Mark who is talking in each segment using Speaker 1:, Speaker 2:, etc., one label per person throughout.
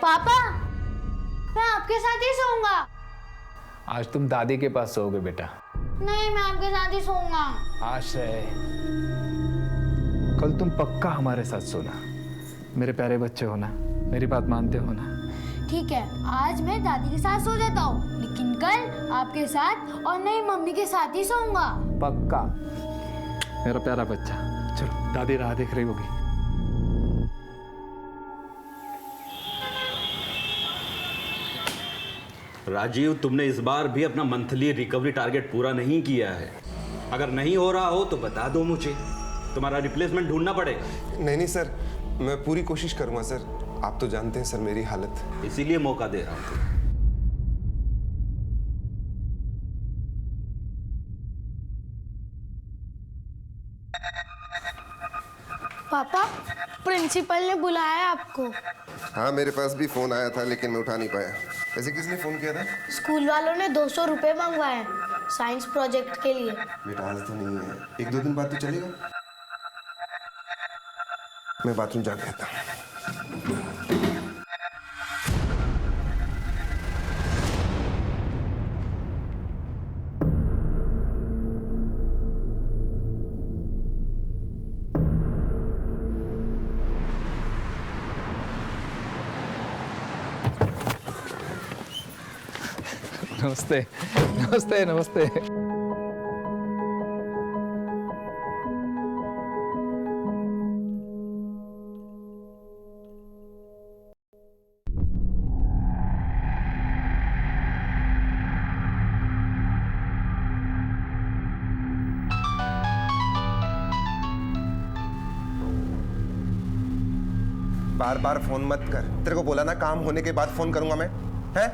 Speaker 1: पापा, मैं आपके साथ ही सोऊंगा।
Speaker 2: आज तुम दादी के पास सोओगे बेटा।
Speaker 1: नहीं, मैं आपके साथ ही सोऊंगा।
Speaker 2: आश्रय, कल तुम पक्का हमारे साथ सोना। मेरे प्यारे बच्चे हो ना, मेरी बात मानते हो ना?
Speaker 1: ठीक है, आज मैं दादी के साथ सो जाता हूँ, लेकिन कल आपके साथ और नहीं मम्मी के साथ ही सोऊंगा।
Speaker 2: पक्का मेरा प्यारा बच्चा। चलो, दादी राह देख रही होगी।
Speaker 3: राजीव, तुमने इस बार भी अपना मंथली रिकवरी टारगेट पूरा नहीं किया है। अगर नहीं हो रहा हो तो बता दो मुझे, तुम्हारा रिप्लेसमेंट ढूंढना पड़ेगा।
Speaker 4: नहीं सर, मैं पूरी कोशिश करूंगा सर। आप तो जानते हैं सर मेरी हालत।
Speaker 3: इसीलिए मौका दे रहा हूं।
Speaker 1: पापा, प्रिंसिपल ने बुलाया है आपको।
Speaker 4: हाँ, मेरे पास भी फोन आया था लेकिन मैं उठा नहीं पाया। वैसे किसने फोन किया था?
Speaker 1: स्कूल वालों ने 200 रुपए मंगवाए हैं साइंस प्रोजेक्ट के लिए।
Speaker 4: बेटा आज तो नहीं है, 1-2 दिन बाद तो चलेगा। मैं बाथरूम जाके आता हूँ।
Speaker 2: नमस्ते नमस्ते नमस्ते।
Speaker 4: बार बार फोन मत कर। तेरे को बोला ना काम होने के बाद फोन करूंगा मैं। हैं?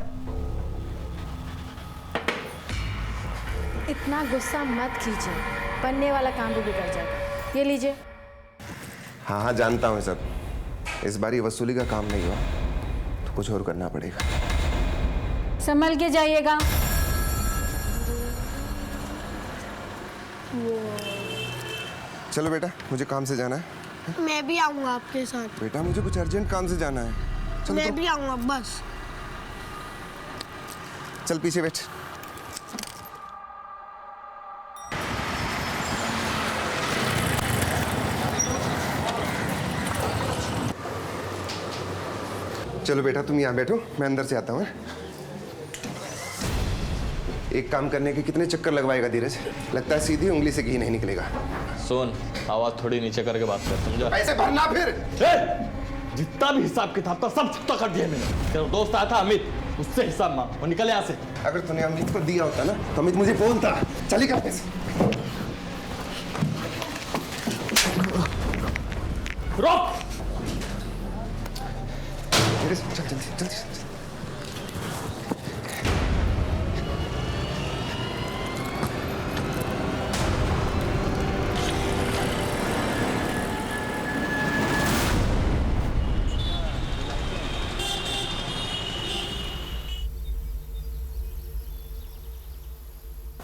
Speaker 5: इतना गुस्सा मत कीजिए, बनने वाला काम भी बिगड़ जाएगा। ये लीजिए।
Speaker 4: हाँ हाँ, जानता हूँ सब। इस बार ये वसूली का काम नहीं हुआ तो कुछ और करना पड़ेगा।
Speaker 5: संभल के जाइएगा।
Speaker 4: चलो बेटा, मुझे काम से जाना है।
Speaker 1: मैं भी आऊंगा आपके साथ।
Speaker 4: बेटा मुझे कुछ अर्जेंट काम से जाना है। चलो
Speaker 1: मैं
Speaker 4: तो।
Speaker 1: भी आऊंगा बस।
Speaker 4: चल पीछे बैठ। चलो बेटा, तुम यहाँ बैठो, मैं अंदर से आता हूँ। एक काम करने के कितने चक्कर लगवाएगा धीरज? लगता है सीधी उंगली से घी नहीं निकलेगा।
Speaker 6: सुन, आवाज थोड़ी नीचे करके बात कर, समझा?
Speaker 4: पैसे भरना फिर।
Speaker 6: जितना भी हिसाब किताब था सब चुकता कर दिया मैंने। तेरा दोस्त आया था अमित, उससे हिसाब मांग और निकल यहाँ से।
Speaker 4: अगर तूने अमित को दिया होता ना तो अमित मुझे बोलता। चलेगा पैसे।
Speaker 6: रोक।
Speaker 4: चल जल्दी जल्दी।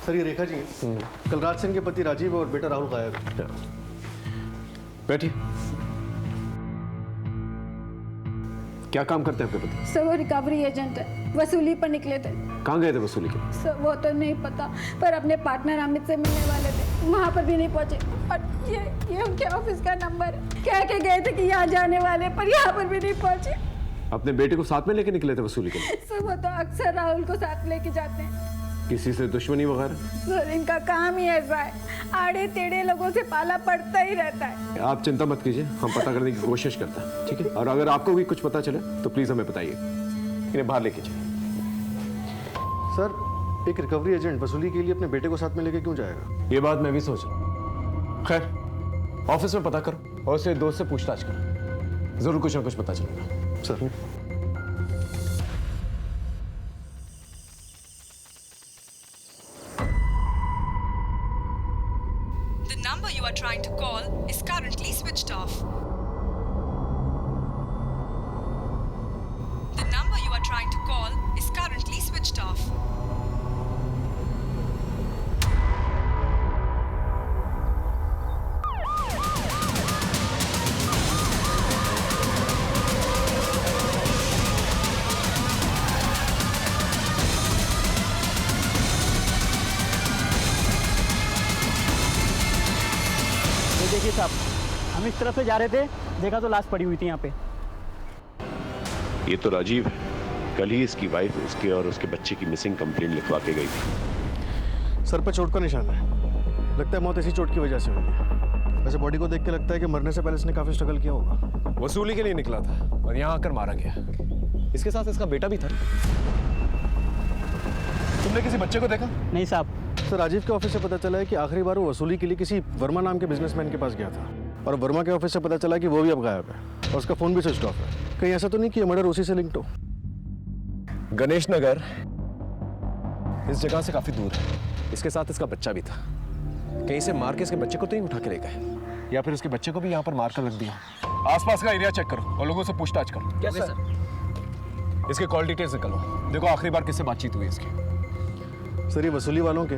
Speaker 7: सर, ये रेखा जी हैं। कलराज सिंह के पति राजीव और बेटा राहुल गायब है।
Speaker 8: बैठिए। क्या काम करते हैं आपके पति?
Speaker 5: सर वो रिकवरी एजेंट है, वसूली पर निकले थे।
Speaker 8: कहाँ गए थे वसूली के?
Speaker 5: सर वो तो नहीं पता, पर अपने पार्टनर अमित से मिलने वाले थे, वहाँ पर भी नहीं पहुँचे। और ये उनके ऑफिस का नंबर है। कह के गए थे कि यहाँ जाने वाले, पर यहाँ पर भी नहीं पहुँचे।
Speaker 8: अपने बेटे को साथ में लेके निकले थे वसूली के लिए?
Speaker 5: सर वो तो अक्सर राहुल को साथ लेके जाते हैं।
Speaker 8: किसी से दुश्मनी वगैरह?
Speaker 5: सर इनका काम ही ऐसा है, आड़े टेढ़े लोगों से पाला पड़ता ही रहता है।
Speaker 8: आप चिंता मत कीजिए, हम पता करने की कोशिश करते हैं, ठीक है? और अगर आपको भी कुछ पता चले तो प्लीज हमें बताइए। इन्हें बाहर लेके चलिए।
Speaker 7: सर, एक रिकवरी एजेंट वसूली के लिए अपने बेटे को साथ में लेके क्यों जाएगा?
Speaker 8: ये बात मैं भी सोच रहा हूँ। खैर, ऑफिस में पता करो और उसके दोस्त से पूछताछ करो, जरूर कुछ ना कुछ पता चलेगा।
Speaker 7: Sir,
Speaker 9: The number you are trying to call is currently switched off. The number you are trying to call is currently switched off.
Speaker 10: ये देखिए साहब, हम इस तरफ से जा रहे थे, देखा तो लाश पड़ी हुई थी यहाँ पे।
Speaker 11: ये तो राजीव है। कल ही इसकी वाइफ उसके और उसके बच्चे की मिसिंग कंप्लेंट लिखवा के गई थी।
Speaker 7: सर पर चोट का निशान है, लगता है मौत इसी चोट की वजह से हुई है। वैसे बॉडी को देख के लगता है कि मरने से पहले इसने काफी स्ट्रगल किया होगा।
Speaker 8: वसूली के लिए निकला था और यहाँ आकर मारा गया। इसके साथ इसका बेटा भी था। तुमने किसी बच्चे को देखा?
Speaker 10: नहीं साहब।
Speaker 7: सर राजीव के ऑफिस से पता चला है कि आखिरी बार वो वसूली के लिए किसी वर्मा नाम के बिजनेसमैन के पास गया था, और वर्मा के ऑफिस से पता चला कि वो भी अब गायब है और उसका फोन भी स्विच ऑफ है। कहीं ऐसा तो नहीं कि मर्डर उसी से लिंक्ड हो?
Speaker 8: गणेश नगर इस जगह से काफी दूर है। इसके साथ इसका बच्चा भी था। कहीं से मार के इसके बच्चे को तो नहीं उठा के ले गए, या फिर उसके बच्चे को भी यहाँ पर मार कर रख दिया। आसपास का एरिया चेक करो और लोगों से पूछताछ करो।
Speaker 10: क्या सर?
Speaker 8: इसके कॉल डिटेल्स निकालो, देखो आखिरी बार किससे बातचीत हुई इसकी।
Speaker 7: सर ये वसूली वालों के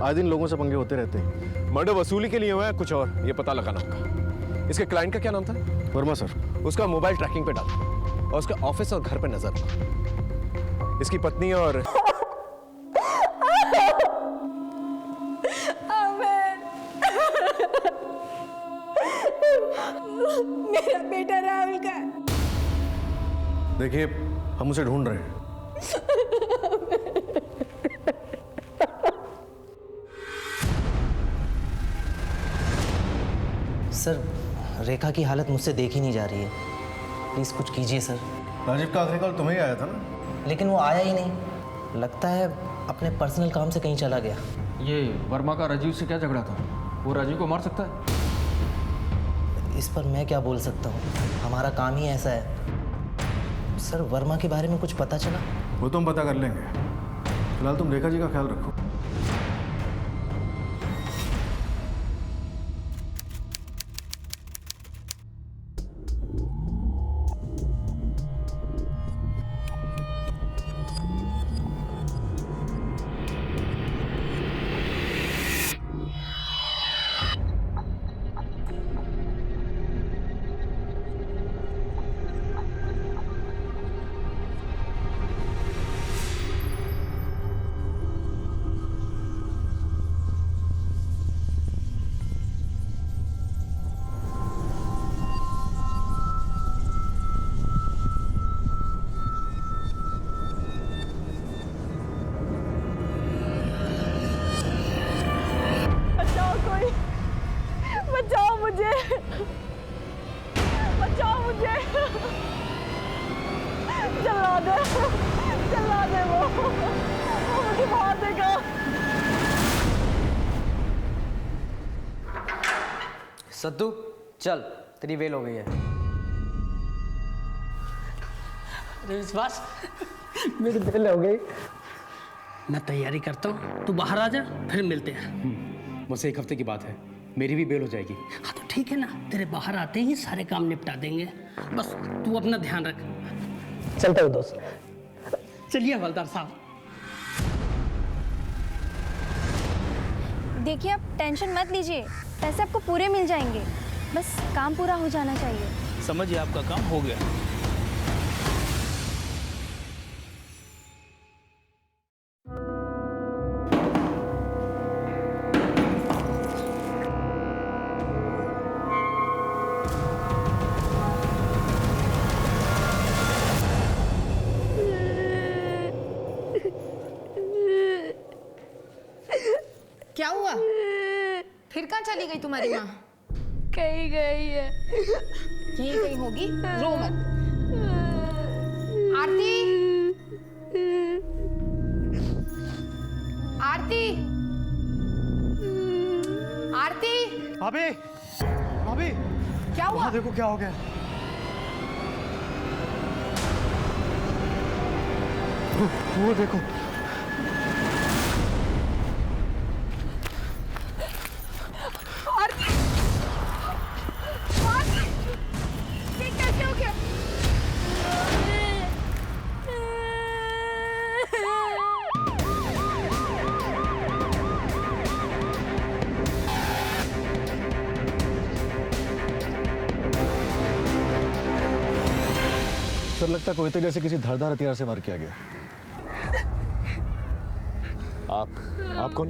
Speaker 7: आए दिन लोगों से पंगे होते रहते हैं।
Speaker 8: मर्डर वसूली के लिए हुआ है कुछ और ये पता लगाना होगा। इसके क्लाइंट का क्या नाम था?
Speaker 7: वर्मा सर।
Speaker 8: उसका मोबाइल ट्रैकिंग पे डालो और उसके ऑफिस और घर पर नजर रखो। इसकी पत्नी और
Speaker 5: मेरा बेटा राहुल का।
Speaker 7: देखिए हम उसे ढूंढ रहे हैं।
Speaker 12: सर रेखा की हालत मुझसे देखी नहीं जा रही है, प्लीज़ कुछ कीजिए सर।
Speaker 7: राजीव का आखिरी कॉल तुम्हें ही आया था ना?
Speaker 12: लेकिन वो आया ही नहीं, लगता है अपने पर्सनल काम से कहीं चला गया।
Speaker 2: ये वर्मा का राजीव से क्या झगड़ा था? वो राजीव को मार सकता है?
Speaker 12: इस पर मैं क्या बोल सकता हूँ, हमारा काम ही ऐसा है। सर वर्मा के बारे में कुछ पता चला?
Speaker 7: वो तो हम पता कर लेंगे, फिलहाल तुम रेखा जी का ख्याल रखो।
Speaker 5: बचाओ मुझे, बचाओ मुझे, जला दे वो मुझे मार देगा।
Speaker 12: सद्दू चल, तेरी वेल हो गई है।
Speaker 10: अरे विश्वास, मेरी बेल हो गई। मैं तैयारी करता हूँ, तू बाहर आ जा, फिर मिलते हैं।
Speaker 2: मुझसे एक हफ्ते की बात है, मेरी भी बेल हो जाएगी।
Speaker 10: हाँ तो ठीक है ना, तेरे बाहर आते ही सारे काम निपटा देंगे। बस तू अपना ध्यान रख। चलता हूँ दोस्त। चलिए हवलदार साहब।
Speaker 13: देखिए आप टेंशन मत लीजिए, पैसे आपको पूरे मिल जाएंगे, बस काम पूरा हो जाना चाहिए।
Speaker 10: समझिए आपका काम हो गया।
Speaker 1: क्या हुआ? फिर कहाँ चली गई तुम्हारी माँ?
Speaker 5: कहीं गई है।
Speaker 1: यहीं कहीं होगी, रो मत। आरती, आरती, आरती।
Speaker 7: भाभी, भाभी,
Speaker 1: क्या हुआ?
Speaker 7: देखो क्या हो गया। वो देखो।
Speaker 5: ये कैसे हो गया?
Speaker 7: सर लगता है कोयते जैसे किसी धारदार हथियार से वार किया गया।
Speaker 8: आप कौन?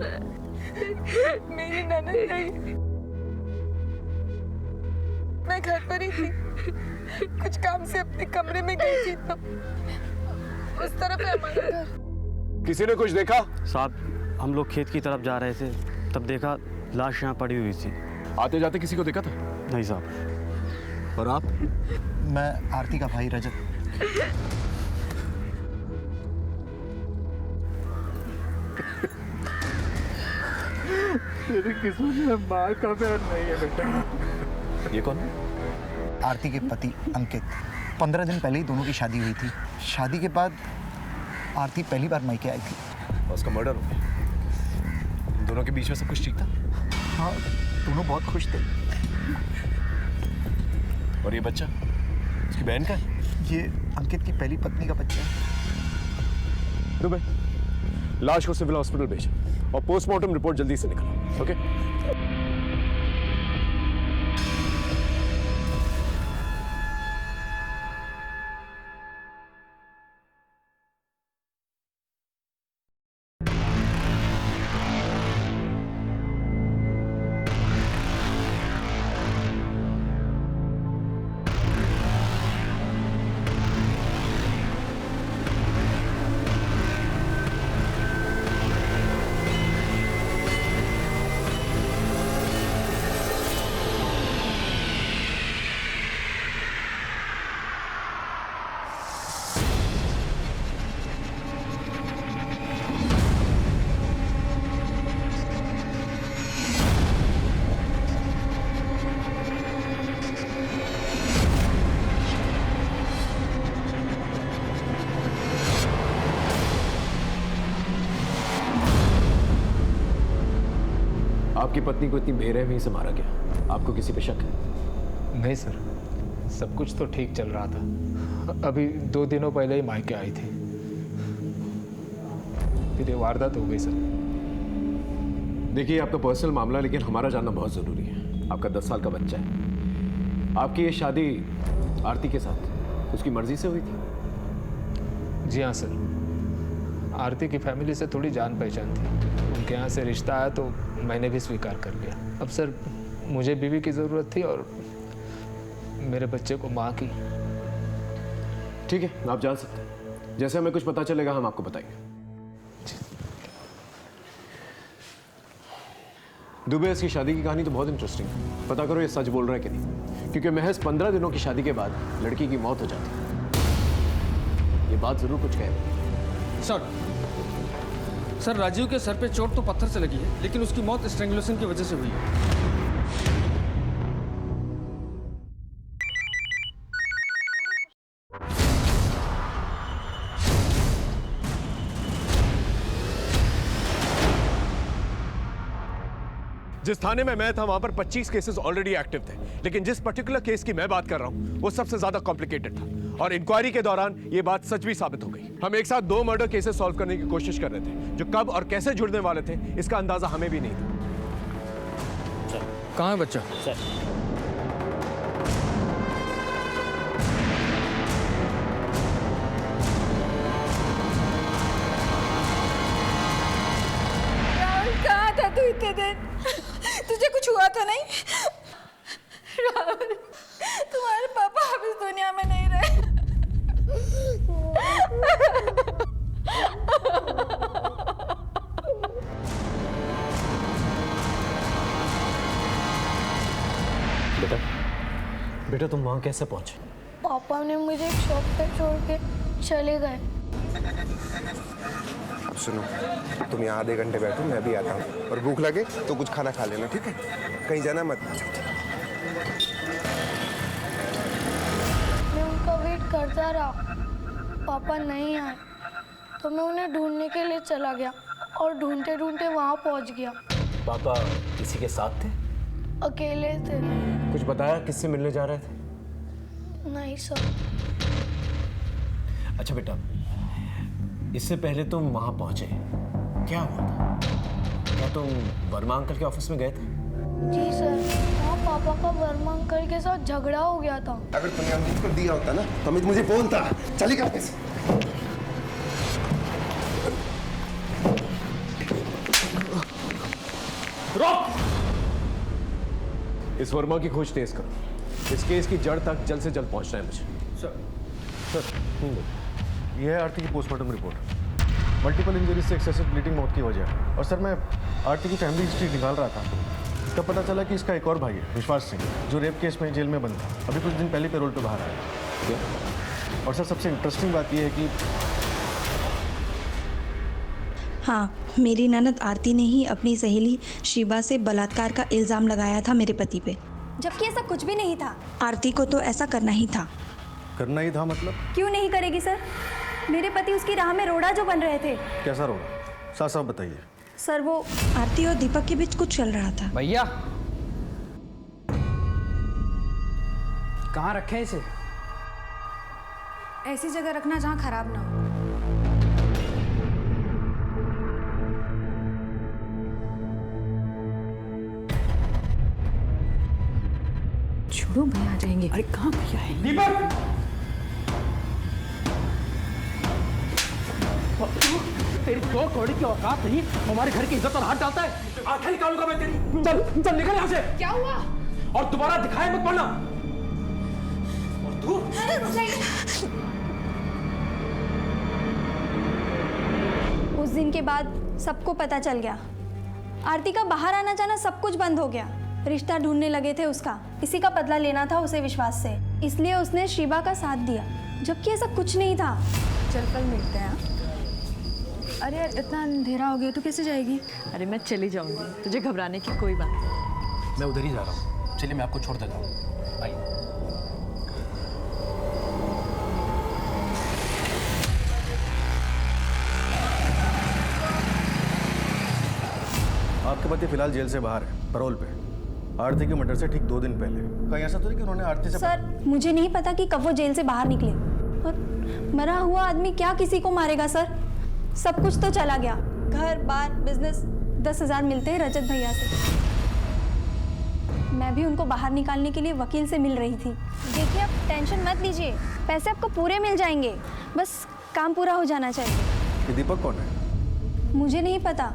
Speaker 5: मेरी ननद नहीं।
Speaker 9: मैं घर पर ही थी, कुछ काम से अपने कमरे में गई थी तो उस तरफ है हमारा घर।
Speaker 8: किसी ने कुछ देखा?
Speaker 14: साहब हम लोग खेत की तरफ जा रहे थे, तब देखा लाश यहाँ पड़ी हुई थी।
Speaker 8: आते जाते किसी को देखा था?
Speaker 14: नहीं साहब।
Speaker 8: और आप?
Speaker 12: मैं आरती का भाई रजत।
Speaker 2: तेरी किस्मत में माँ का प्यार नहीं है बेटा।
Speaker 8: ये कौन है?
Speaker 12: आरती के पति अंकित। 15 दिन पहले ही दोनों की शादी हुई थी। शादी के बाद आरती पहली बार मायके आई थी।
Speaker 8: और उसका मर्डर हो गया। दोनों के बीच में सब कुछ ठीक था?
Speaker 12: हाँ, दोनों बहुत खुश थे।
Speaker 8: और ये बच्चा उसकी बहन का है?
Speaker 12: ये अंकित की पहली पत्नी का बच्चा है।
Speaker 8: दुबे, लाश को सिविल हॉस्पिटल भेज और पोस्टमार्टम रिपोर्ट जल्दी से निकालो। ओके? आपकी पत्नी को इतनी बेरहमी से मारा गया, आपको किसी पे शक है?
Speaker 2: नहीं सर, सब कुछ तो ठीक चल रहा था। अभी 2 दिनों पहले ही मायके आई थी, फिर ये वारदात हो गई सर।
Speaker 8: देखिए, आपका पर्सनल मामला, लेकिन हमारा जानना बहुत ज़रूरी है। आपका 10 साल का बच्चा है। आपकी ये शादी आरती के साथ उसकी मर्जी से हुई थी?
Speaker 2: जी हाँ सर, आरती की फैमिली से थोड़ी जान पहचान थी, उनके यहाँ से रिश्ता आया तो मैंने भी स्वीकार कर लिया। अब सर मुझे बीवी की ज़रूरत थी और मेरे बच्चे को माँ की।
Speaker 8: ठीक है, आप जान सकते हैं। जैसे हमें कुछ पता चलेगा हम आपको बताएंगे। दुबे, इसकी शादी की कहानी तो बहुत इंटरेस्टिंग है। पता करो ये सच बोल रहा है कि नहीं, क्योंकि महज 15 दिनों की शादी के बाद लड़की की मौत हो जाती है। ये बात जरूर कुछ कह रही है।
Speaker 15: सर राजीव के सर पे चोट तो पत्थर से लगी है, लेकिन उसकी मौत स्ट्रैंगुलेशन की वजह से हुई है।
Speaker 8: जिस थाने में मैं था वहां पर 25 केसेस ऑलरेडी एक्टिव थे, लेकिन जिस पर्टिकुलर केस की मैं बात कर रहा हूं वो सबसे ज्यादा कॉम्प्लिकेटेड था और इंक्वायरी के दौरान ये बात सच भी साबित हो गई। हम एक साथ 2 मर्डर केसेस सॉल्व करने की कोशिश कर रहे थे, जो कब और कैसे जुड़ने वाले थे इसका अंदाजा हमें भी नहीं था।
Speaker 15: कहाँ है बच्चा?
Speaker 5: राहुल, कहाँ था तू इतने दिन? तुझे कुछ हुआ था नहीं? राहुल, तुम्हारे पापा अब इस दुनिया में नहीं रहे।
Speaker 8: बेटा तुम वहां कैसे पहुंचे?
Speaker 1: पापा ने मुझे शॉप पे छोड़ के चले गए।
Speaker 4: अब सुनो, तुम यहाँ आधे घंटे बैठो, मैं भी आता हूँ। और भूख लगे तो कुछ खाना खा लेना, ठीक है? कहीं जाना मत।
Speaker 1: मैं उनका वेट करता रहा, पापा नहीं आए तो मैं उन्हें ढूंढने के लिए चला गया और ढूंढते ढूंढते वहाँ पहुँच गया।
Speaker 8: पापा किसी के साथ थे?
Speaker 1: अकेले थे।
Speaker 8: कुछ बताया किससे मिलने जा रहे थे?
Speaker 1: नहीं सर।
Speaker 8: अच्छा बेटा, इससे पहले तुम वहां पहुंचे, क्या हुआ था? क्या तुम वर्मा अंकल के ऑफिस में गए थे?
Speaker 1: जी सर, वहाँ पापा का वर्मा अंकल के साथ झगड़ा हो गया था।
Speaker 4: अगर तुमने अमित को दिया होता ना तो अमित मुझे बोलता। चली कर पैसे।
Speaker 8: रोक! इस वर्मा की खोज तेज करो। इस केस की जड़ तक जल्द से जल्द पहुंचना है मुझे।
Speaker 7: सर ये है आरती की पोस्टमार्टम रिपोर्ट। मल्टीपल इंजरीज से एक्सेसिव ब्लीडिंग मौत की वजह है। और सर मैं आरती की फैमिली हिस्ट्री निकाल रहा था, तब पता चला कि इसका एक और भाई है, विश्वास सिंह, जो रेप केस में जेल में बंद था। अभी कुछ दिन पहले पैरोल पे बाहर आया। और सर सबसे इंटरेस्टिंग बात यह है कि
Speaker 16: हाँ, मेरी ननद आरती ने ही अपनी सहेली शिवा से बलात्कार का इल्ज़ाम लगाया था मेरे पति पे,
Speaker 13: जबकि ऐसा कुछ भी नहीं था।
Speaker 16: आरती को तो ऐसा करना ही था।
Speaker 7: करना ही था मतलब?
Speaker 13: क्यों नहीं करेगी सर? मेरे पति उसकी राह में रोड़ा जो बन रहे थे।
Speaker 7: कैसा रोड़ा? साफ साफ बताइए।
Speaker 13: सर वो
Speaker 16: आरती और दीपक के बीच कुछ चल रहा था।
Speaker 15: भैया कहाँ रखे इसे?
Speaker 5: ऐसी जगह रखना जहाँ खराब ना हो। छोड़ो, भैया आ जाएंगे।
Speaker 15: अरे कहाँ भैया है? दीपक! तेरी तो कौड़ी की औकात नहीं, हमारे घर की इज्जत और हाथ डालता है। आंखें निकालूंगा मैं तेरी। चल चल निकल यहाँ से।
Speaker 5: क्या हुआ?
Speaker 15: और दोबारा दिखाई मत पड़ना। और तू?
Speaker 13: उस दिन के बाद सबको पता चल गया। आरती का बाहर आना जाना सब कुछ बंद हो गया। रिश्ता ढूंढने लगे थे उसका, इसी का बदला लेना था उसे विश्वास से, इसलिए उसने शिवा का साथ दिया, जबकि ऐसा कुछ नहीं था।
Speaker 5: चल कल मिलते हैं। अरे यार इतना अंधेरा हो गया तो कैसे जाएगी?
Speaker 9: अरे मैं चली जाऊंगी, तुझे घबराने की कोई बात नहीं।
Speaker 15: मैं उधर ही जा रहा हूँ। चलिए मैं आपको छोड़ देता हूँ। आइए।
Speaker 7: आपके पति फिलहाल जेल से बाहर है, पैरोल पे। आरती के मर्डर से ठीक 2 दिन पहले। कहीं ऐसा तो नहीं कि उन्होंने आरती से?
Speaker 13: सर मुझे नहीं पता कि कब वो जेल से बाहर निकले। और मरा हुआ आदमी क्या किसी को मारेगा सर? सब कुछ तो चला गया, घर बार बिजनेस। 10,000 मिलते हैं रजत भैया से। मैं भी उनको बाहर निकालने के लिए वकील से मिल रही थी। देखिए आप टेंशन मत लीजिए, पैसे आपको पूरे मिल जाएंगे, बस काम पूरा हो जाना चाहिए।
Speaker 7: ये दीपक कौन है?
Speaker 13: मुझे नहीं पता,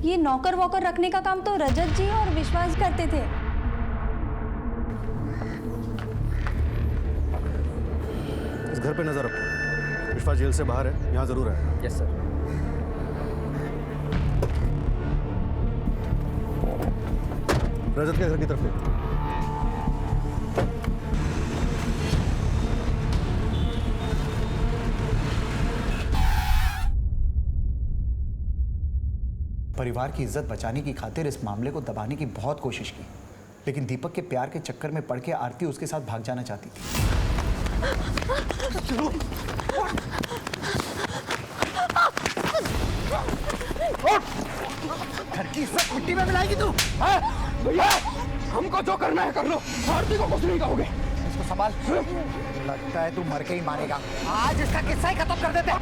Speaker 13: ये नौकर वॉकर रखने का काम तो रजत जी और विश्वास करते थे।
Speaker 7: इस घर पे नजर रखो। विश्वास जेल से बाहर है, यहाँ जरूर है।
Speaker 15: Yes sir.
Speaker 7: रजत के घर की तरफ ले।
Speaker 17: परिवार की इज्जत बचाने की खातिर इस मामले को दबाने की बहुत कोशिश की, लेकिन दीपक के प्यार के चक्कर में पड़ के आरती उसके साथ भाग जाना चाहती थी।
Speaker 15: घर की इज्जत मिट्टी में मिलाएगी तू? भैया हमको जो करना है कर लो, आरती को कुछ नहीं कहोगे।
Speaker 17: इसको संभाल। लगता है तू मर के ही मारेगा। आज इसका किस्सा ही खत्म कर देते हैं।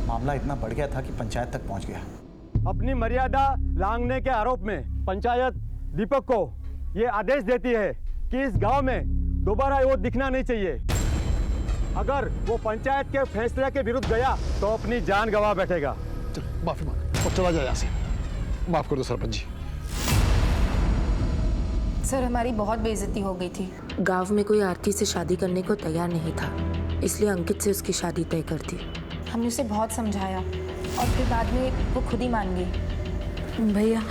Speaker 17: मामला इतना बढ़ गया था कि पंचायत तक पहुंच गया।
Speaker 14: अपनी मर्यादा लांघने के आरोप में पंचायत दीपक को ये आदेश देती है कि इस गांव में दोबारा वो दिखना नहीं चाहिए। अगर वो पंचायत के फैसले के विरुद्ध गया तो अपनी जान गंवा बैठेगा।
Speaker 18: माफी मांग और चला जाए यहाँ से। माफ कर दो सरपंच जी।
Speaker 5: सर हमारी बहुत बेइज्जती हो गई थी।
Speaker 19: गांव में कोई आरती से शादी करने को तैयार नहीं था, इसलिए अंकित से उसकी शादी तय कर दी।
Speaker 5: हमने उसे बहुत समझाया और फिर बाद में वो खुद ही मान गई। भैया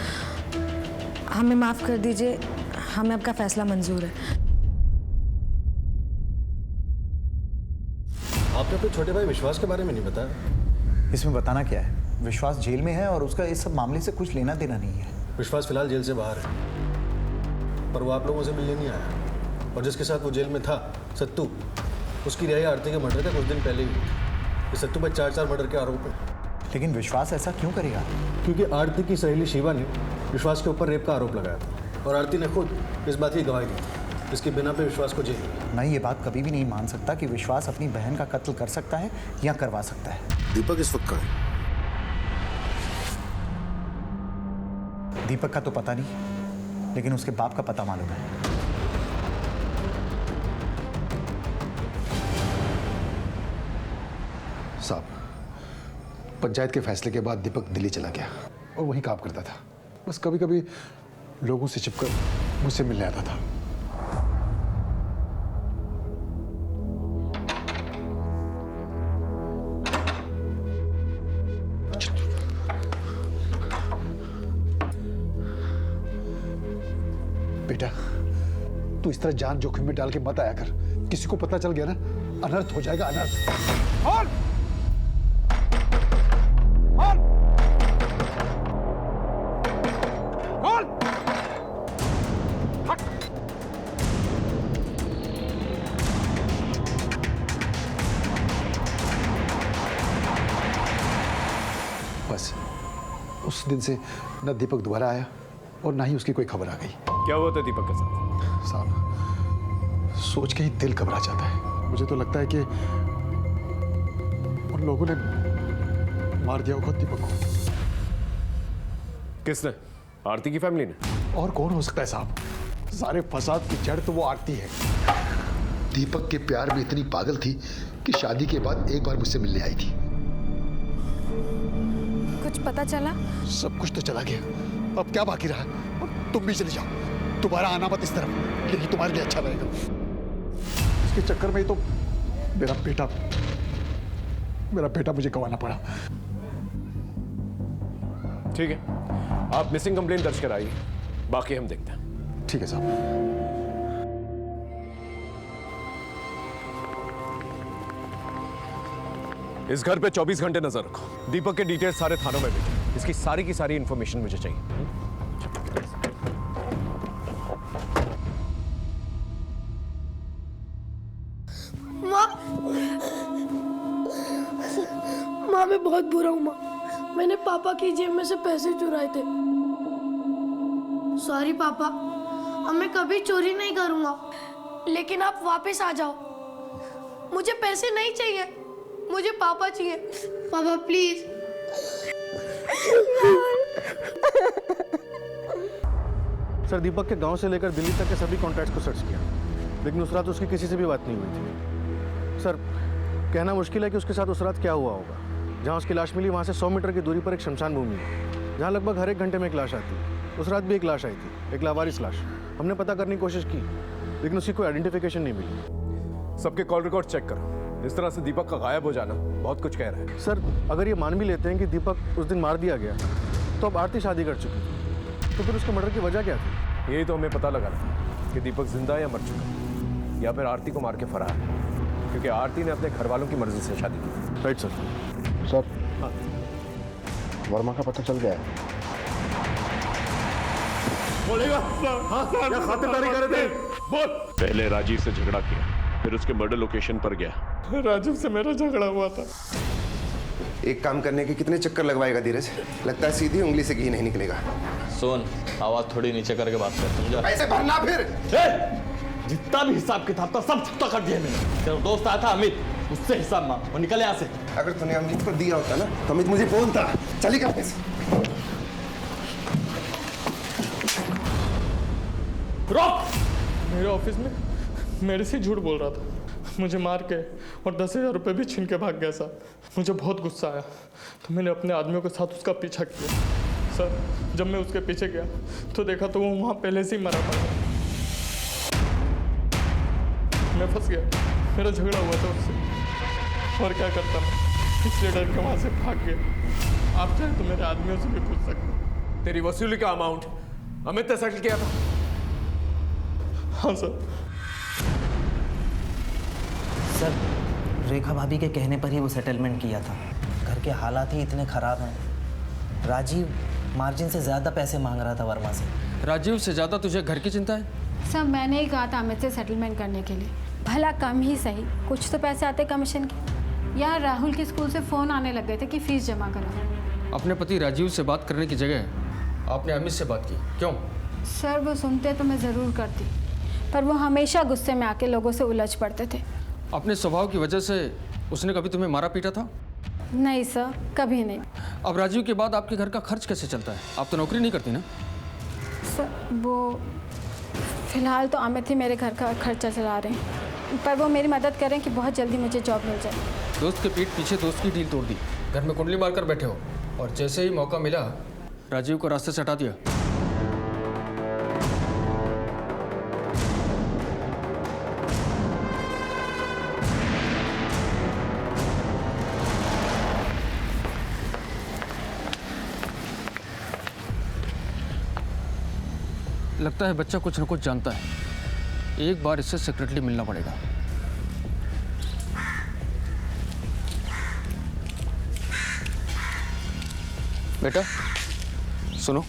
Speaker 5: हमें माफ़ कर दीजिए, हमें आपका फैसला मंजूर है।
Speaker 7: आपने अपने छोटे भाई विश्वास के बारे में नहीं बताया।
Speaker 17: इसमें बताना क्या है? विश्वास जेल में है और उसका इस सब मामले से कुछ लेना देना नहीं है।
Speaker 7: विश्वास फिलहाल जेल से बाहर है, पर वो आप लोगों से मिलने नहीं आया। और जिसके साथ वो जेल में था, सत्तू, उसकी रिहाई आरती के मर्डर के कुछ दिन पहले ही हुई थी। इस सत्तू पर 4 मर्डर के आरोप है।
Speaker 17: लेकिन विश्वास ऐसा क्यों करेगा?
Speaker 7: क्योंकि आरती की सहेली शिवा ने विश्वास के ऊपर रेप का आरोप लगाया था और आरती ने खुद इस बात की गवाही दी। इसके बिना पे विश्वास को जेल।
Speaker 17: मैं ये बात कभी भी नहीं मान सकता कि विश्वास अपनी बहन का कत्ल कर सकता है या करवा सकता है।
Speaker 7: दीपक इस वक्त कहाँ है?
Speaker 17: दीपक का तो पता नहीं, लेकिन उसके बाप का पता मालूम है।
Speaker 18: साहब, पंचायत के फैसले के बाद दीपक दिल्ली चला गया और वहीं काम करता था। बस कभी कभी लोगों से छिपकर मुझसे मिलने आता था। बेटा, तू इस तरह जान जोखिम में डाल के मत आया कर। किसी को पता चल गया ना, अनर्थ हो जाएगा, अनर्थ। और बस उस दिन से न दीपक दोबारा आया और ना ही उसकी कोई खबर आ गई।
Speaker 8: क्या हुआ था दीपक के साथ?
Speaker 18: साहब, सोच के ही दिल घबरा जाता है। मुझे तो लगता है कि उन लोगों ने मार दिया होगा दीपक को।
Speaker 8: किसने? आरती की फैमिली ने?
Speaker 18: और कौन हो सकता है साहब? सारे फसाद की जड़ तो वो आरती है। दीपक के प्यार में इतनी पागल थी कि शादी के बाद एक बार मुझसे मिलने आई थी।
Speaker 5: कुछ पता चला?
Speaker 18: सब कुछ तो चला गया, अब क्या बाकी रहा? और तुम भी चली जाओ, दोबारा आना मत इस तरफ, यही तुम्हारे लिए अच्छा रहेगा। इसके चक्कर में ही तो मेरा बेटा मुझे गंवाना पड़ा।
Speaker 8: ठीक है, आप मिसिंग कंप्लेंट दर्ज कराइए, बाकी हम देखते हैं।
Speaker 18: ठीक है साहब।
Speaker 8: इस घर पे 24 घंटे नजर रखो। दीपक के डिटेल्स सारे थानों में भेजो। इसकी सारी की सारी इंफॉर्मेशन मुझे चाहिए।
Speaker 1: माँ, मैं बहुत बुरा हूँ माँ। मैंने पापा की जेब में से पैसे चुराए थे। सॉरी पापा, अब मैं कभी चोरी नहीं करूँगा। लेकिन आप वापस आ जाओ। मुझे पैसे नहीं चाहिए, मुझे पापा चाहिए। पापा प्लीज।
Speaker 7: सर, दीपक के गांव से लेकर दिल्ली तक के सभी कॉन्टैक्ट्स को सर्च किया, लेकिन उस रात उसकी किसी से भी बात नहीं हुई थी। सर, कहना मुश्किल है कि उसके साथ उस रात क्या हुआ होगा। जहां उसकी लाश मिली वहां से 100 मीटर की दूरी पर एक शमशान भूमि है, जहां लगभग हर एक घंटे में एक लाश आती है। उस रात भी एक लाश आई थी, एक लावारिस लाश। हमने पता करने की कोशिश की, लेकिन उसकी कोई आइडेंटिफिकेशन नहीं मिली।
Speaker 8: सबके कॉल रिकॉर्ड चेक करो। इस तरह से दीपक का गायब हो जाना बहुत कुछ कह रहा है।
Speaker 7: सर, अगर ये मान भी लेते हैं कि दीपक उस दिन मार दिया गया, तो अब आरती शादी कर चुकी थी, तो फिर उसके मर्डर की वजह क्या थी?
Speaker 8: यही तो हमें पता लगा था कि दीपक जिंदा या मर चुका, या फिर आरती को मार के फरार है, क्योंकि आरती ने अपने घर वालों की मर्जी से शादी की।
Speaker 7: Right sir.
Speaker 18: सर, वर्मा का पता चल गया है।
Speaker 6: बोलेगा? हाँ सर, क्या खातिरदारी कर रहे थे? बोल।
Speaker 11: पहले राजीव से झगड़ा किया, फिर उसके मर्डर लोकेशन पर गया।
Speaker 6: राजीव से मेरा झगड़ा हुआ था।
Speaker 4: एक काम करने के कितने चक्कर लगवाएगा धीरज? लगता है सीधी उंगली से घी नहीं निकलेगा।
Speaker 6: सुन, आवाज थोड़ी नीचे करके बात कर, समझा?
Speaker 4: पैसे भरना फिर।
Speaker 6: जितना भी हिसाब किताब था सब चुकता कर दिया मैंने। तेरा दोस्त आया था अमित, उससे हिसाब मांग और निकले यहाँ से।
Speaker 4: अगर तूने अमित को दिया होता ना तो अमित मुझे बोलता। चलेगा पैसे।
Speaker 6: रोक! मेरे ऑफिस में मेरे से झूठ बोल रहा था, मुझे मार के और 10,000 रुपये भी छीन के भाग गया सर। मुझे बहुत गुस्सा आया तो मैंने अपने आदमियों के साथ उसका पीछा किया। सर, जब मैं उसके पीछे गया तो देखा तो वो वहाँ पहले से ही मरा पड़ा। मैं फंस गया, मेरा झगड़ा हुआ था उससे, और क्या करता मैं, इसलिए डर के वहाँ से भाग गया। आप चाहे तो मेरे आदमियों से भी पूछ सकते।
Speaker 8: तेरी वसूली का अमाउंट अमित ने सेटल किया था?
Speaker 6: हाँ सर।
Speaker 12: सर, रेखा भाभी के कहने पर ही वो सेटलमेंट किया था। घर के हालात ही इतने खराब हैं। राजीव मार्जिन से ज़्यादा पैसे मांग रहा था वर्मा से।
Speaker 15: राजीव से ज़्यादा तुझे घर की चिंता है?
Speaker 5: सब मैंने ही कहा था अमित से सेटलमेंट करने के लिए। भला कम ही सही, कुछ तो पैसे आते कमीशन के। यार, राहुल के स्कूल से फ़ोन आने लग गए थे कि फ़ीस जमा करो।
Speaker 15: अपने पति राजीव से बात करने की जगह आपने अमित से बात की, क्यों?
Speaker 5: सर, वो सुनते तो मैं ज़रूर करती, पर वो हमेशा गुस्से में आके लोगों से उलझ पड़ते थे।
Speaker 15: अपने स्वभाव की वजह से उसने कभी तुम्हें मारा पीटा था?
Speaker 5: नहीं सर, कभी नहीं।
Speaker 15: अब राजीव के बाद आपके घर का खर्च कैसे चलता है? आप तो नौकरी नहीं करती ना?
Speaker 5: सर, वो फिलहाल तो अमित ही मेरे घर का खर्चा चला रहे हैं। पर वो मेरी मदद करें कि बहुत जल्दी मुझे जॉब मिल जाए।
Speaker 6: दोस्त के पीठ पीछे दोस्त की डील तोड़ दी, घर में कुंडली मारकर बैठे हो, और जैसे ही मौका मिला राजीव को रास्ते से हटा दिया। लगता है बच्चा कुछ न कुछ जानता है, एक बार इससे सीक्रेटली मिलना पड़ेगा। बेटा सुनो,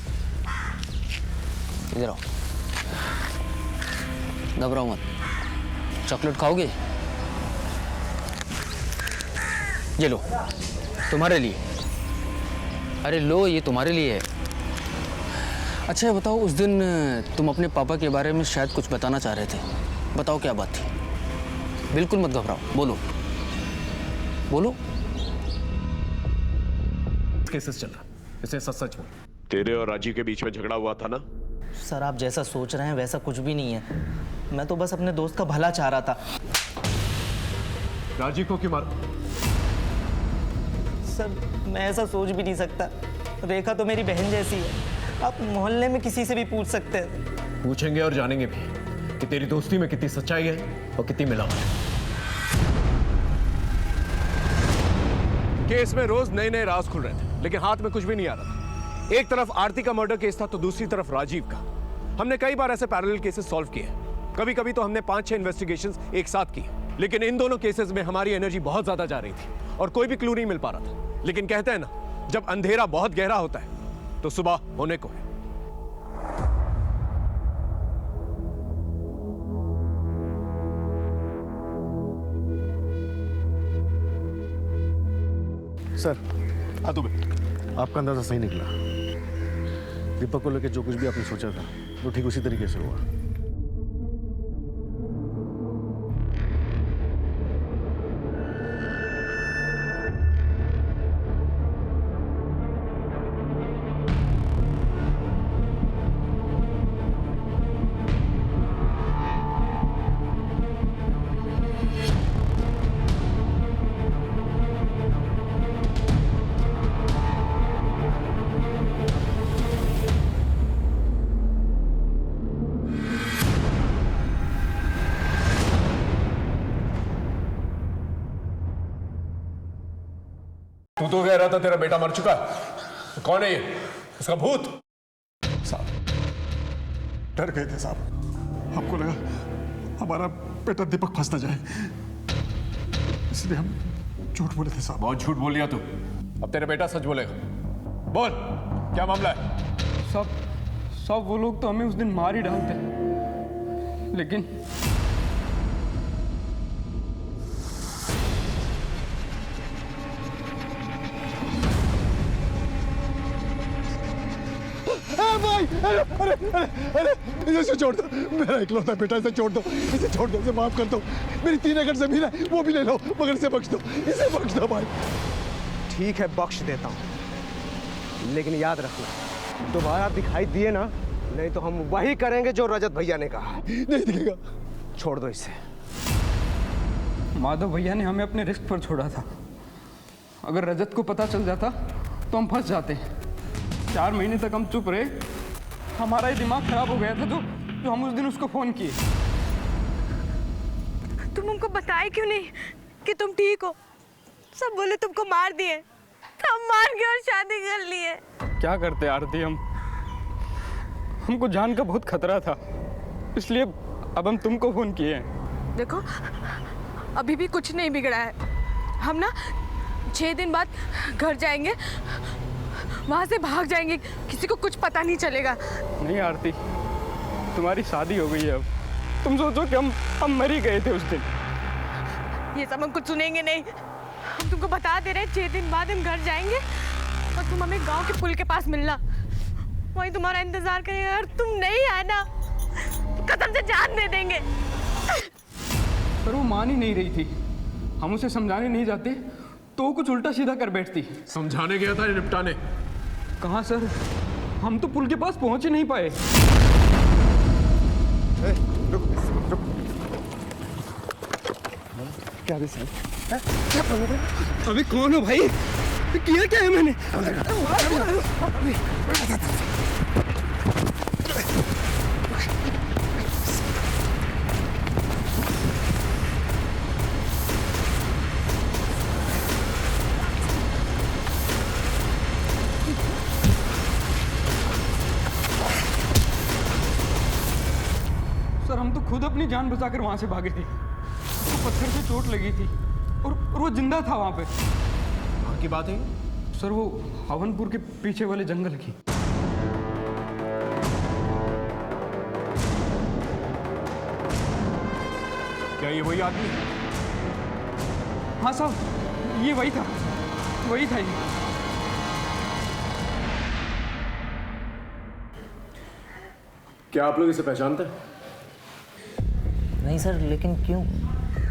Speaker 6: इधर आओ, घबराओ मत। चॉकलेट खाओगे? ये लो, तुम्हारे लिए। अरे लो, ये तुम्हारे लिए है। अच्छा ये बताओ, उस दिन तुम अपने पापा के बारे में शायद कुछ बताना चाह रहे थे, बताओ क्या बात थी? बिल्कुल मत घबराओ, बोलो बोलो।
Speaker 8: केसेस चल रहा, इसे सच सच बोल।
Speaker 11: तेरे और राजीव के बीच में झगड़ा हुआ था ना?
Speaker 12: सर आप जैसा सोच रहे हैं वैसा कुछ भी नहीं है, मैं तो बस अपने दोस्त का भला चाह रहा था।
Speaker 8: राजीव को क्यों मारा?
Speaker 12: सर मैं ऐसा सोच भी नहीं सकता, रेखा तो मेरी बहन जैसी है, आप मोहल्ले में किसी से भी पूछ सकते हैं।
Speaker 8: पूछेंगे और जानेंगे भी कि तेरी दोस्ती में कितनी सच्चाई है और कितनी मिलावट है। केस में रोज नए नए राज खुल रहे थे, लेकिन हाथ में कुछ भी नहीं आ रहा था। एक तरफ आरती का मर्डर केस था तो दूसरी तरफ राजीव का। हमने कई बार ऐसे पैरेलल केसेस सॉल्व किए, कभी कभी तो हमने 5-6 इन्वेस्टिगेशंस एक साथ की, लेकिन इन दोनों केसेस में हमारी एनर्जी बहुत ज्यादा जा रही थी और कोई भी क्लू नहीं मिल पा रहा था। लेकिन कहते हैं ना, जब अंधेरा बहुत गहरा होता है तो सुबह होने को है।
Speaker 7: सर आपका अंदाजा सही निकला। दीपक को लेकर जो कुछ भी आपने सोचा था वो ठीक उसी तरीके से हुआ।
Speaker 8: तू तो कह रहा था तेरा बेटा मर चुका है, कौन है ये? इसका भूत?
Speaker 18: साहब डर गए थे साहब, हमको लगा हमारा बेटा दीपक फंस ना जाए, इसलिए हम झूठ बोले थे साहब।
Speaker 8: बहुत झूठ बोल लिया तू, अब तेरा बेटा सच बोलेगा। बोल क्या मामला है?
Speaker 6: सब वो लोग तो हमें उस दिन मार ही डालते, लेकिन
Speaker 18: भाई अरे इसे छोड़ दो, मेरा इकलौता बेटा, इसे छोड़ दो, इसे छोड़ दो, इसे माफ कर दो। मेरी 3 एकड़ जमीन है वो भी ले लो, मगर इसे बख्श दो, इसे बख्श दो भाई।
Speaker 14: ठीक है बख्श देता हूँ, लेकिन याद रखना दोबारा दिखाई दिए ना, नहीं तो हम वही करेंगे जो रजत भैया ने कहा।
Speaker 18: नहीं दिखेगा।
Speaker 14: छोड़ दो इसे।
Speaker 6: माधव भैया ने हमें अपने रिस्क पर छोड़ा था, अगर रजत को पता चल जाता तो हम फंस जाते। 4 महीने तक हम चुप रहे, हमारा ही दिमाग खराब हो गया था जो हम उस दिन उसको फोन किए।
Speaker 9: तुम हमको बताए क्यों नहीं कि तुम ठीक हो? सब बोले तुमको मार दिए, हम मार के और शादी कर लिए।
Speaker 6: क्या करते आरती, हमको जान का बहुत खतरा था, इसलिए अब हम तुमको फोन किए हैं।
Speaker 9: देखो अभी भी कुछ नहीं बिगड़ा है, हम ना 6 दिन बाद घर जाएंगे, वहां से भाग जाएंगे, किसी को कुछ पता नहीं चलेगा।
Speaker 6: नहीं आरती, तुम्हारी शादी हो गई है अब, तुम सोचो कि हम मर ही गए थे उस दिन।
Speaker 9: ये सब हम कुछ सुनेंगे नहीं, हम तुमको बता दे रहे हैं 6 दिन बाद हम घर जाएंगे और तुम हमें गांव के पुल के पास मिलना, वहीं तुम्हारा इंतजार करेंगे। अगर तुम नहीं आए ना कसम से जान दे देंगे।
Speaker 6: पर वो मान ही नहीं रही थी, हम उसे समझाने नहीं जाते तो वो कुछ उल्टा सीधा कर बैठती।
Speaker 8: समझाने गया था निपटाने?
Speaker 6: कहाँ सर, हम तो पुल के पास पहुंच ही नहीं पाए।
Speaker 8: क्या आदेश है?
Speaker 15: अभी कौन हो भाई? किया क्या है मैंने?
Speaker 6: सर हम तो खुद अपनी जान बचाकर वहां से भागे थे। तो पत्थर से चोट लगी थी और वो जिंदा था वहां पे।
Speaker 8: वहां की बात है
Speaker 6: सर, वो हवनपुर के पीछे वाले जंगल की।
Speaker 8: क्या ये वही आदमी है?
Speaker 6: हाँ साहब, ये वही था ये।
Speaker 8: क्या आप लोग इसे पहचानते हैं?
Speaker 12: नहीं सर, लेकिन क्यों?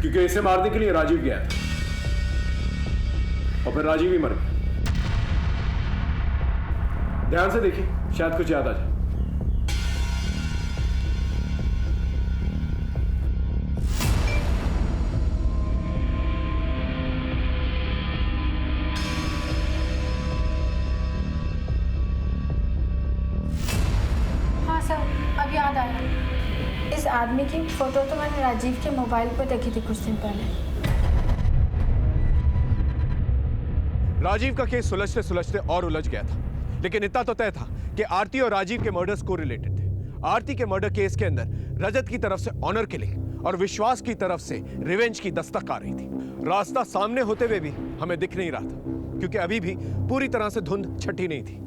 Speaker 8: क्योंकि इसे मारने के लिए राजीव गया था और फिर राजीव ही मर गया। ध्यान से देखिए, शायद कुछ याद आ जाए।
Speaker 5: हाँ सर, अब याद आया। इस आदमी की फोटो तो मैंने राजीव के मोबाइल पर देखी थी कुछ दिन पहले।
Speaker 8: राजीव का केस सुलझते सुलझते और उलझ गया था, लेकिन इतना तो तय था कि आरती और राजीव के मर्डर्स को रिलेटेड थे। आरती के मर्डर केस के अंदर रजत की तरफ से ऑनर किलिंग और विश्वास की तरफ से रिवेंज की दस्तक आ रही थी। रास्ता सामने होते हुए भी हमें दिख नहीं रहा था, क्योंकि अभी भी पूरी तरह से धुंध छटी नहीं थी।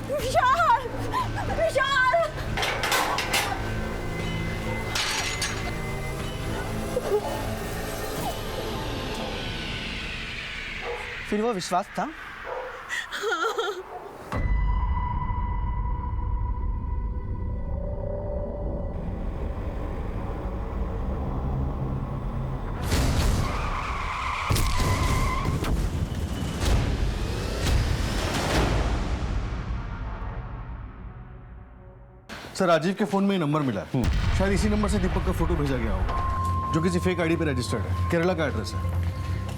Speaker 5: विशाल!
Speaker 12: फिर वो विश्वास था?
Speaker 7: सर, राजीव के फोन में ये नंबर मिला है। शायद इसी नंबर से दीपक का फोटो भेजा गया होगा, जो किसी फेक आईडी पे रजिस्टर्ड है। केरला का एड्रेस है।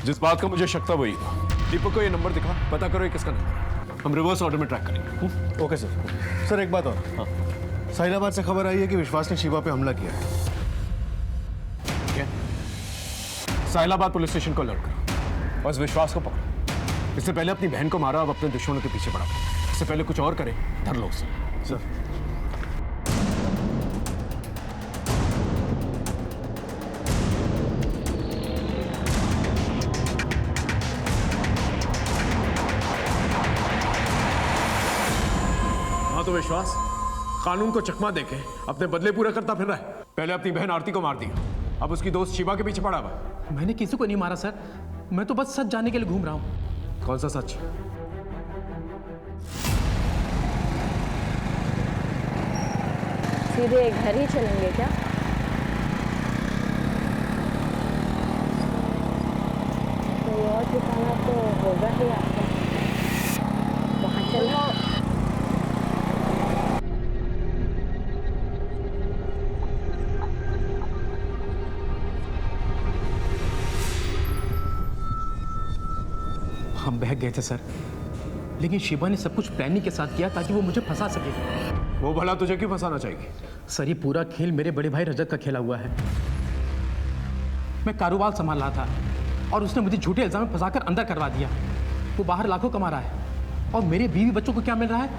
Speaker 8: जिस बात का मुझे शक था वही। दीपक को ये नंबर दिखा, पता करो ये किसका नंबर। हम रिवर्स ऑर्डर में ट्रैक करेंगे।
Speaker 7: Okay sir. सर एक बात और, साहिलाबाद से खबर आई है कि विश्वास ने शिवा पे हमला किया है।
Speaker 8: क्या? साहिलाबाद पुलिस स्टेशन को अलर्ट करो और इस विश्वास को पकड़ो। इससे पहले अपनी बहन को मारा, अब अपने दुश्मनों के पीछे पड़ा। इससे पहले कुछ और करे, धर लो उसे।
Speaker 7: सर
Speaker 8: तो विश्वास कानून को चकमा देके अपने बदले पूरा करता फिर रहा है। पहले अपनी बहन आरती को मार दिया, अब उसकी दोस्त शिवा के पीछे पड़ा हुआ।
Speaker 15: मैंने किसी को नहीं मारा सर, मैं तो बस सच जानने के लिए घूम रहा हूँ।
Speaker 8: कौन सा सच?
Speaker 9: सीधे घर ही चलेंगे क्या? कोई और ठिकाना तो होगा ही आपका, वहाँ चलो।
Speaker 15: हम बहक गए थे सर, लेकिन शिवा ने सब कुछ प्लानिंग के साथ किया ताकि वो मुझे फंसा सके।
Speaker 8: वो भला तुझे क्यों फंसाना चाहिए?
Speaker 15: सर, ये पूरा खेल मेरे बड़े भाई रजत का खेला हुआ है। मैं कारोबार संभाल रहा था और उसने मुझे झूठे इल्जाम में फंसाकर अंदर करवा दिया। वो बाहर लाखों कमा रहा है और मेरे बीवी बच्चों को क्या मिल रहा है?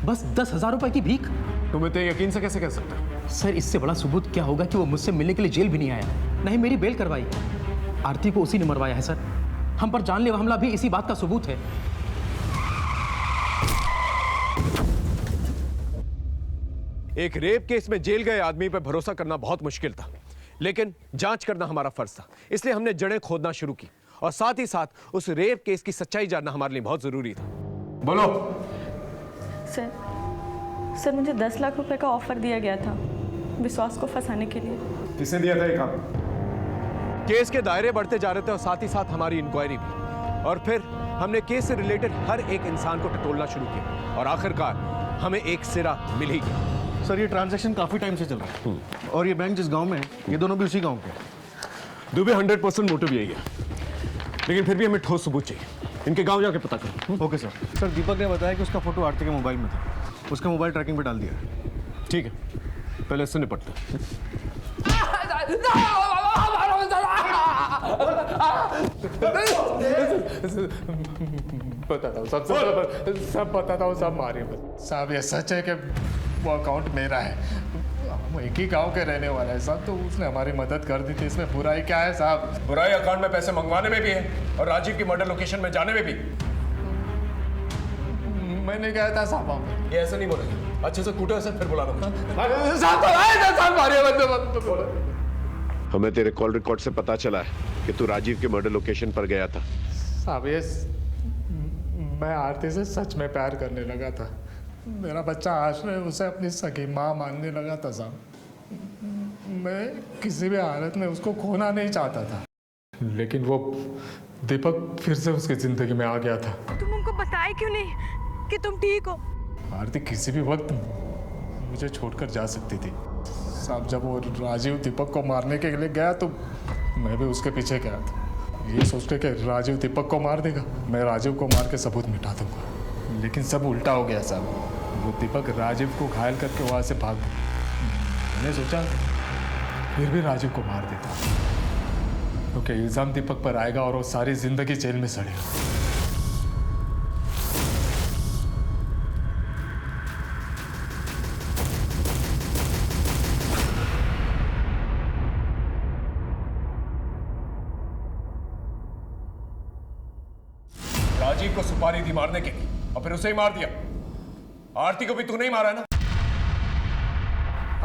Speaker 15: बस 10,000 रुपए की भीख।
Speaker 8: तुम इतने यकीन से कैसे कह सकते हो?
Speaker 15: सर, इससे बड़ा सबूत क्या होगा कि वो मुझसे मिलने के लिए जेल भी नहीं आया, नहीं मेरी बेल करवाई। आरती को उसी ने मरवाया है सर। हम पर जानलेवा हमला भी इसी बात का सबूत है।
Speaker 8: एक रेप केस में जेल गए आदमी पर भरोसा करना बहुत मुश्किल था, लेकिन जांच करना हमारा फर्ज था। इसलिए हमने जड़ें खोदना शुरू की और साथ ही साथ उस रेप केस की सच्चाई जानना हमारे लिए बहुत जरूरी था। बोलो।
Speaker 9: सर मुझे 10 लाख रुपए का ऑफर दिया गया था विश्वास को फंसाने के लिए।
Speaker 8: किसने दिया था ये काम? केस के दायरे बढ़ते जा रहे थे और साथ ही साथ हमारी इंक्वायरी भी, और फिर हमने केस से रिलेटेड हर एक इंसान को टटोलना शुरू किया और आखिरकार हमें एक सिरा मिल ही गया।
Speaker 7: सर ये ट्रांजैक्शन काफी टाइम से चल रहा है और ये बैंक जिस गांव में है ये दोनों भी उसी गांव के हैं।
Speaker 8: दुबे 100% मोटिव यही है, लेकिन फिर भी हमें ठोस सबूत चाहिए। इनके गांव जाके पता करो।
Speaker 7: Okay sir. सर दीपक ने बताया कि उसका फोटो आरती के मोबाइल में था, उसका मोबाइल ट्रैकिंग पे डाल दिया है।
Speaker 8: ठीक है, पहले इससे निपटते हैं।
Speaker 6: बताता हूँ सब बताता हूँ, सब मारे साहब। ये सच है कि वो अकाउंट मेरा है, हम एक ही गांव के रहने वाले हैं साहब, तो उसने हमारी मदद कर दी थी। इसमें बुराई क्या है साहब?
Speaker 8: बुराई अकाउंट में पैसे मंगवाने में भी है और राजीव की मर्डर लोकेशन में जाने में भी।
Speaker 6: मैंने कहा था साहब,
Speaker 8: ये ऐसे नहीं बोलेंगे, अच्छे से कूटे ऐसे फिर बुला रहा हूँ।
Speaker 11: हमें तेरे कॉल रिकॉर्ड से पता चला है कि तू राजीव के मर्डर लोकेशन पर गया था।
Speaker 6: साहब ये मैं आरती से सच में प्यार करने लगा था। मेरा बच्चा आश्रय उसे अपनी सगी माँ मानने लगा था साहब। मैं किसी भी हालत में उसको खोना नहीं चाहता था, लेकिन वो दीपक फिर से उसकी जिंदगी में आ गया था।
Speaker 9: तुम उनको बताए क्यों नहीं कि तुम ठीक हो?
Speaker 6: आरती किसी भी वक्त मुझे छोड़कर जा सकती थी साहब। जब वो राजीव दीपक को मारने के लिए गया तो मैं भी उसके पीछे गया था, ये सोच के कि राजीव दीपक को मार देगा, मैं राजीव को मार के सबूत मिटा दूंगा। लेकिन सब उल्टा हो गया साहब। वो दीपक राजीव को घायल करके वहाँ से भाग गया। मैंने सोचा फिर भी राजीव को मार देता, क्योंकि इल्ज़ाम दीपक पर आएगा और वो सारी जिंदगी जेल में सड़ेगा।
Speaker 8: राजीव को सुपारी दी मारने के लिए और फिर उसे ही मार दिया। आरती को भी तू नहीं मारा ना?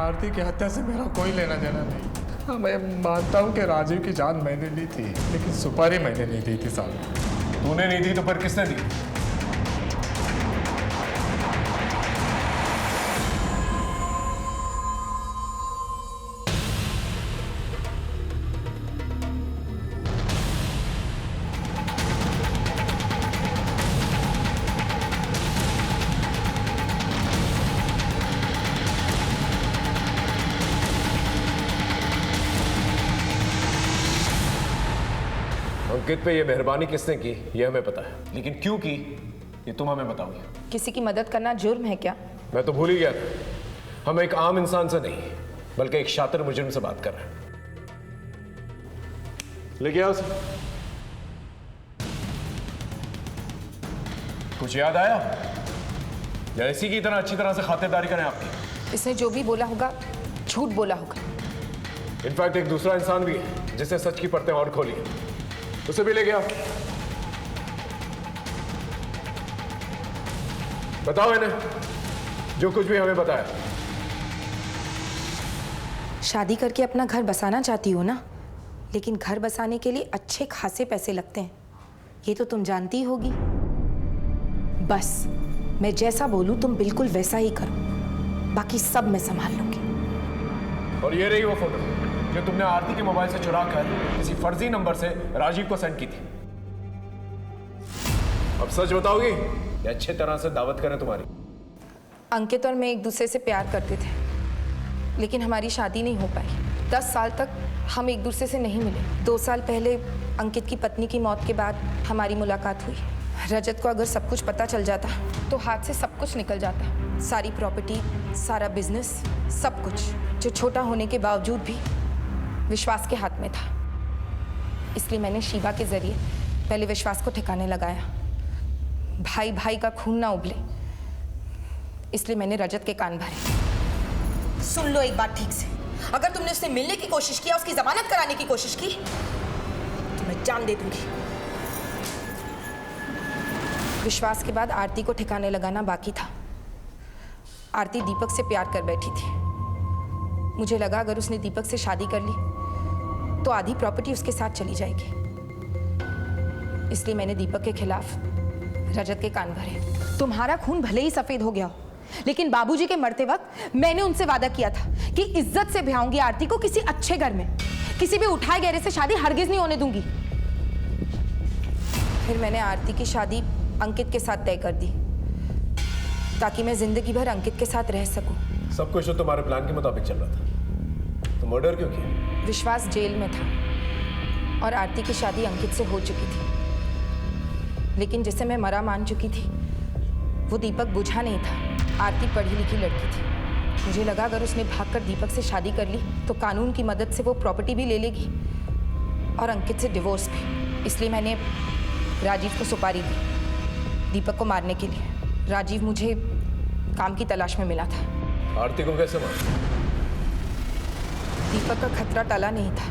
Speaker 6: आरती की हत्या से मेरा कोई लेना देना नहीं। हाँ, मैं मानता हूँ कि राजीव की जान मैंने ली थी, लेकिन सुपारी मैंने नहीं दी थी साहब।
Speaker 8: तूने नहीं दी तो फिर किसने दी? अंकित पे ये मेहरबानी किसने की ये हमें पता है, लेकिन क्यों की ये तुम हमें बताओगे।
Speaker 19: किसी की मदद करना जुर्म है क्या?
Speaker 8: मैं तो भूल ही गया था, हम एक आम इंसान से नहीं बल्कि एक शातिर मुजरिम से बात कर रहे हैं। लेके आओ उसे। कुछ याद आया या इसी की तरह अच्छी तरह से खातिरदारी करें आपकी?
Speaker 19: इसने जो भी बोला होगा झूठ बोला होगा।
Speaker 8: इनफैक्ट एक दूसरा इंसान भी है जिसने सच की परतें और खोली है, उसे भी ले गया। बताओ इन्हें जो कुछ भी हमें बताया।
Speaker 19: शादी करके अपना घर बसाना चाहती हो ना, लेकिन घर बसाने के लिए अच्छे खासे पैसे लगते हैं, ये तो तुम जानती होगी। बस मैं जैसा बोलूं तुम बिल्कुल वैसा ही करो, बाकी सब मैं संभाल लूंगी।
Speaker 8: और ये रही वो फोटो जो तुमने आरती के मोबाइल से चुरा कर किसी फर्जी नंबर से राजीव को सेंड की थी। अब सच बताओगी या अच्छे तरह से दावत करें तुम्हारी?
Speaker 19: अंकित और मैं एक दूसरे से प्यार करते थे, लेकिन हमारी शादी नहीं हो पाई। 10 साल तक हम एक दूसरे से नहीं मिले। 2 साल पहले अंकित की पत्नी की मौत के बाद हमारी मुलाकात हुई। रजत को अगर सब कुछ पता चल जाता तो हाथ से सब कुछ निकल जाता, सारी प्रॉपर्टी, सारा बिजनेस, सब कुछ जो छोटा होने के बावजूद भी विश्वास के हाथ में था। इसलिए मैंने शीबा के जरिए पहले विश्वास को ठिकाने लगाया। भाई भाई का खून ना उबले, इसलिए मैंने रजत के कान भरे।
Speaker 20: सुन लो एक बात ठीक से, अगर तुमने उससे मिलने की कोशिश किया, उसकी जमानत कराने की कोशिश की, तो मैं जान दे दूंगी।
Speaker 19: विश्वास के बाद आरती को ठिकाने लगाना बाकी था। आरती दीपक से प्यार कर बैठी थी। मुझे लगा अगर उसने दीपक से शादी कर ली तो आधी प्रॉपर्टी उसके साथ चली जाएगी। इसलिए मैंने दीपक के खिलाफ रजत के कान भरे। तुम्हारा खून भले ही सफेद हो गया हो, लेकिन बाबूजी के मरते वक्त मैंने उनसे वादा किया था कि इज्जत से ब्याहूंगी आरती को किसी अच्छे घर में, किसी भी उठाए गहरे से शादी हरगिज नहीं होने दूंगी। फिर मैंने आरती की शादी अंकित के साथ तय कर दी ताकि मैं जिंदगी भर अंकित के साथ रह सकूं।
Speaker 8: सब कुछ तो तुम्हारे प्लान के मुताबिक चल रहा था, तो मर्डर क्यों किया?
Speaker 19: विश्वास जेल में था और आरती की शादी अंकित से हो चुकी थी, लेकिन जिसे मैं मरा मान चुकी थी वो दीपक बुझा नहीं था। आरती पढ़ी लिखी लड़की थी। मुझे लगा अगर उसने भागकर दीपक से शादी कर ली तो कानून की मदद से वो प्रॉपर्टी भी ले लेगी और अंकित से डिवोर्स भी। इसलिए मैंने राजीव को सुपारी दी दीपक को मारने के लिए। राजीव मुझे काम की तलाश में मिला था।
Speaker 8: आरती को कैसे मारा?
Speaker 19: दीपक का खतरा टला नहीं था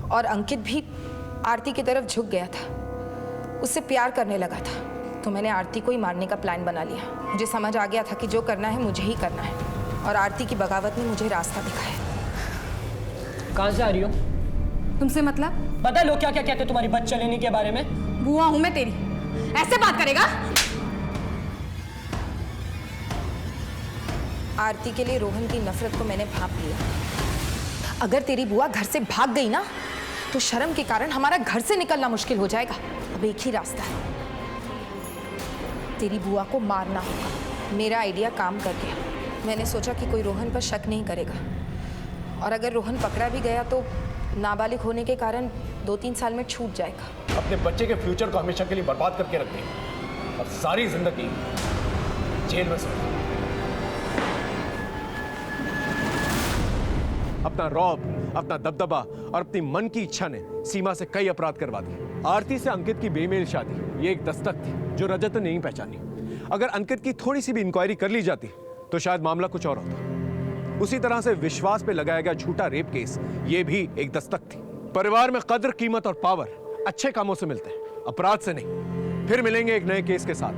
Speaker 19: और अंकित भी आरती की तरफ झुक गया था, उससे प्यार करने लगा था। तो मैंने आरती को ही मारने का प्लान बना लिया। मुझे समझ आ गया था कि जो करना है मुझे ही करना है और आरती की बगावत ने मुझे रास्ता दिखाया।
Speaker 10: कहाँ से आ रही हो?
Speaker 5: तुमसे मतलब?
Speaker 10: पता है लोग क्या क्या कहते तुम्हारी बच्चा लेने के बारे में?
Speaker 5: बुआ हूं मैं तेरी, ऐसे बात करेगा?
Speaker 19: आरती के लिए रोहन की नफरत को मैंने भांप लिया। अगर तेरी बुआ घर से भाग गई ना तो शर्म के कारण हमारा घर से निकलना मुश्किल हो जाएगा। अब एक ही रास्ता है, तेरी बुआ को मारना होगा। मेरा आइडिया काम कर गया। मैंने सोचा कि कोई रोहन पर शक नहीं करेगा और अगर रोहन पकड़ा भी गया तो नाबालिग होने के कारण 2-3 साल में छूट जाएगा।
Speaker 8: अपने बच्चे के फ्यूचर को हमेशा के लिए बर्बाद करके रख दिया और सारी जिंदगी जेल में सड़। अपना रौब, अपना दबदबा और अपनी मन की इच्छा ने सीमा से कई अपराध करवा दिए। आरती से अंकित की बेमेल शादी ये एक दस्तक थी जो रजत ने नहीं पहचानी। अगर अंकित की थोड़ी सी भी इंक्वायरी कर ली जाती तो शायद मामला कुछ और होता। उसी तरह से विश्वास पे लगाया गया झूठा रेप केस ये भी एक दस्तक थी। परिवार में कद्र, कीमत और पावर अच्छे कामों से मिलते हैं, अपराध से नहीं। फिर मिलेंगे एक नए केस के साथ।